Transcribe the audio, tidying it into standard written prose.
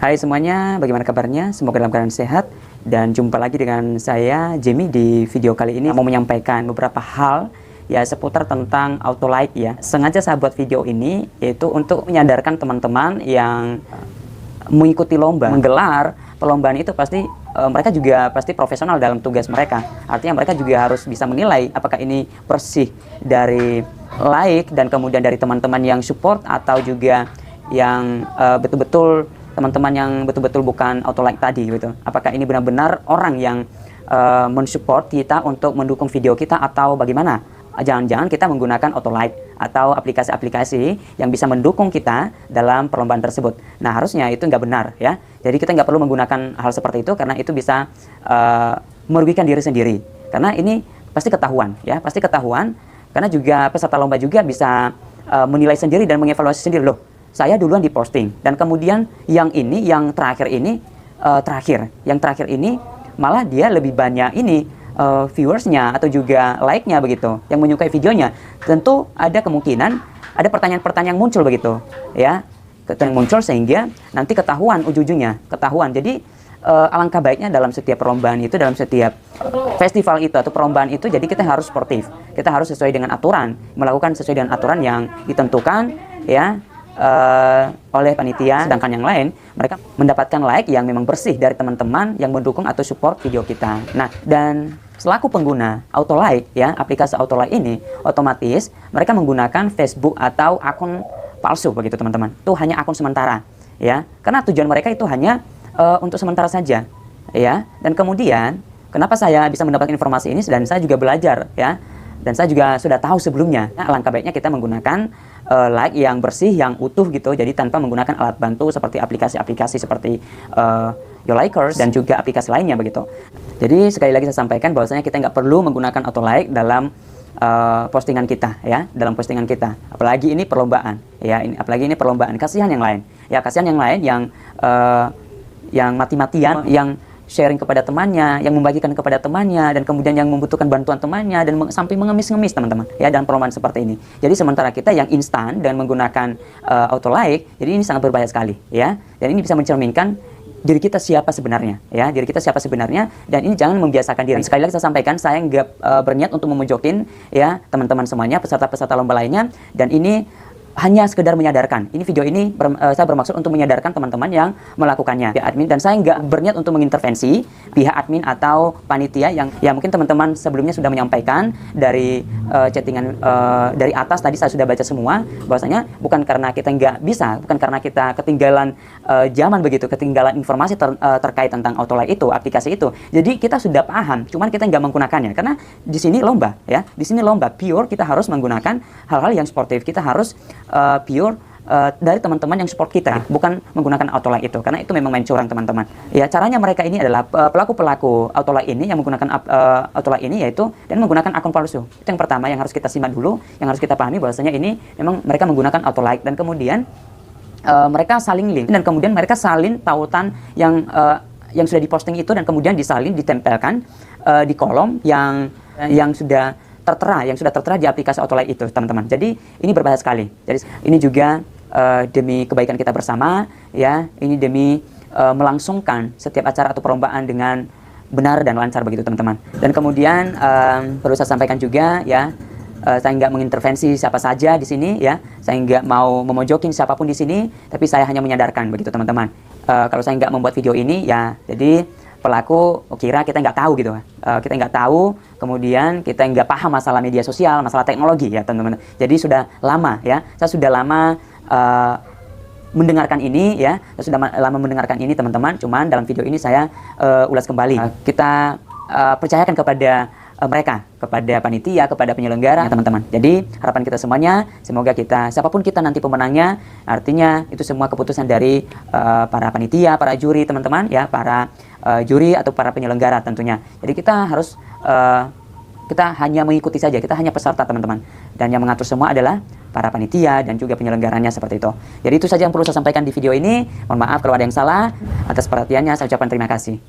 Hai semuanya, bagaimana kabarnya? Semoga dalam keadaan sehat. Dan jumpa lagi dengan saya, Jamie, di video kali ini. Mau menyampaikan beberapa hal ya seputar tentang auto like ya. Sengaja saya buat video ini yaitu untuk menyadarkan teman-teman yang mengikuti lomba, menggelar perlombaan itu pasti mereka juga pasti profesional dalam tugas mereka. Artinya mereka juga harus bisa menilai apakah ini bersih dari like dan kemudian dari teman-teman yang support atau juga yang betul-betul teman-teman yang betul-betul bukan auto like tadi gitu. Apakah ini benar-benar orang yang mensupport kita untuk mendukung video kita atau bagaimana? Jangan-jangan kita menggunakan auto like atau aplikasi-aplikasi yang bisa mendukung kita dalam perlombaan tersebut. Nah, harusnya itu nggak benar ya. Jadi kita nggak perlu menggunakan hal seperti itu karena itu bisa merugikan diri sendiri. Karena ini pasti ketahuan ya, pasti ketahuan. Karena juga peserta lomba juga bisa menilai sendiri dan mengevaluasi sendiri loh. Saya duluan diposting dan kemudian yang ini, yang terakhir ini malah dia lebih banyak ini viewersnya atau juga like-nya begitu, yang menyukai videonya. Tentu ada kemungkinan ada pertanyaan-pertanyaan muncul begitu, ya, yang muncul sehingga nanti ketahuan ujung-ujungnya, ketahuan. Jadi alangkah baiknya dalam setiap perlombaan itu, dalam setiap festival itu atau perlombaan itu, jadi kita harus sportif, kita harus sesuai dengan aturan, melakukan sesuai dengan aturan yang ditentukan, ya. Oleh panitia, sedangkan yang lain mereka mendapatkan like yang memang bersih dari teman-teman yang mendukung atau support video kita. Nah, dan selaku pengguna auto like ya, aplikasi auto like ini otomatis mereka menggunakan Facebook atau akun palsu begitu teman-teman. Itu hanya akun sementara ya, karena tujuan mereka itu hanya untuk sementara saja ya. Dan kemudian kenapa saya bisa mendapatkan informasi ini, dan saya juga belajar ya, dan saya juga sudah tahu sebelumnya. Nah, alangkah baiknya kita menggunakan like yang bersih, yang utuh gitu. Jadi tanpa menggunakan alat bantu seperti aplikasi-aplikasi seperti YouLikers dan juga aplikasi lainnya begitu. Jadi sekali lagi saya sampaikan bahwasanya kita nggak perlu menggunakan auto like dalam postingan kita ya, dalam postingan kita. Apalagi ini perlombaan ya, apalagi ini perlombaan. Kasihan yang lain ya, kasihan yang lain yang mati-matian, yang sharing kepada temannya, yang membagikan kepada temannya, dan kemudian yang membutuhkan bantuan temannya, dan sampai mengemis-ngemis teman-teman ya dalam perlombaan seperti ini. Jadi sementara kita yang instan dan menggunakan auto like, jadi ini sangat berbahaya sekali ya. Dan ini bisa mencerminkan diri kita siapa sebenarnya ya, diri kita siapa sebenarnya, dan ini jangan membiasakan diri. Dan sekali lagi saya sampaikan, saya nggak berniat untuk memojokin ya teman-teman semuanya, peserta-peserta lomba lainnya, dan ini hanya sekedar menyadarkan. Ini video ini saya bermaksud untuk menyadarkan teman-teman yang melakukannya, ya admin, dan saya nggak berniat untuk mengintervensi pihak admin atau panitia yang ya mungkin teman-teman sebelumnya sudah menyampaikan dari chattingan dari atas tadi saya sudah baca semua, bahwasanya bukan karena kita nggak bisa, bukan karena kita ketinggalan zaman begitu, ketinggalan informasi terkait tentang auto like itu, aplikasi itu. Jadi kita sudah paham, cuman kita nggak menggunakannya karena di sini lomba ya, di sini lomba pure, kita harus menggunakan hal-hal yang sportif, kita harus pure dari teman-teman yang support kita, bukan menggunakan auto like itu, karena itu memang main curang teman-teman. Ya, caranya mereka ini adalah pelaku-pelaku auto like ini yang menggunakan auto like ini yaitu dan menggunakan akun palsu. Itu yang pertama yang harus kita simak dulu, yang harus kita pahami bahwasanya ini memang mereka menggunakan auto like, dan kemudian mereka saling link, dan kemudian mereka salin tautan yang sudah diposting itu, dan kemudian disalin, ditempelkan di kolom yang sudah tertera di aplikasi auto like itu teman-teman. Jadi ini berbahaya sekali. Jadi ini juga demi kebaikan kita bersama ya, ini demi melangsungkan setiap acara atau perlombaan dengan benar dan lancar begitu teman-teman. Dan kemudian perlu saya sampaikan juga ya, saya nggak mengintervensi siapa saja di sini ya, saya nggak mau memojokin siapapun di sini, tapi saya hanya menyadarkan begitu teman-teman. Kalau saya nggak membuat video ini ya, jadi pelaku kira kita nggak tahu gitu, kita nggak tahu, kemudian kita nggak paham masalah media sosial, masalah teknologi ya teman-teman. Jadi sudah lama ya, saya sudah lama mendengarkan ini ya, saya sudah lama mendengarkan ini teman-teman. Cuman dalam video ini saya ulas kembali. Kita percayakan kepada mereka, kepada panitia, kepada penyelenggara ya, teman-teman. Jadi harapan kita semuanya, semoga kita, siapapun kita nanti pemenangnya, artinya itu semua keputusan dari para panitia, para juri teman-teman ya, para juri atau para penyelenggara tentunya. Jadi kita harus kita hanya mengikuti saja, kita hanya peserta teman-teman, dan yang mengatur semua adalah para panitia dan juga penyelenggaranya seperti itu. Jadi itu saja yang perlu saya sampaikan di video ini. Mohon maaf kalau ada yang salah. Atas perhatiannya saya ucapkan terima kasih.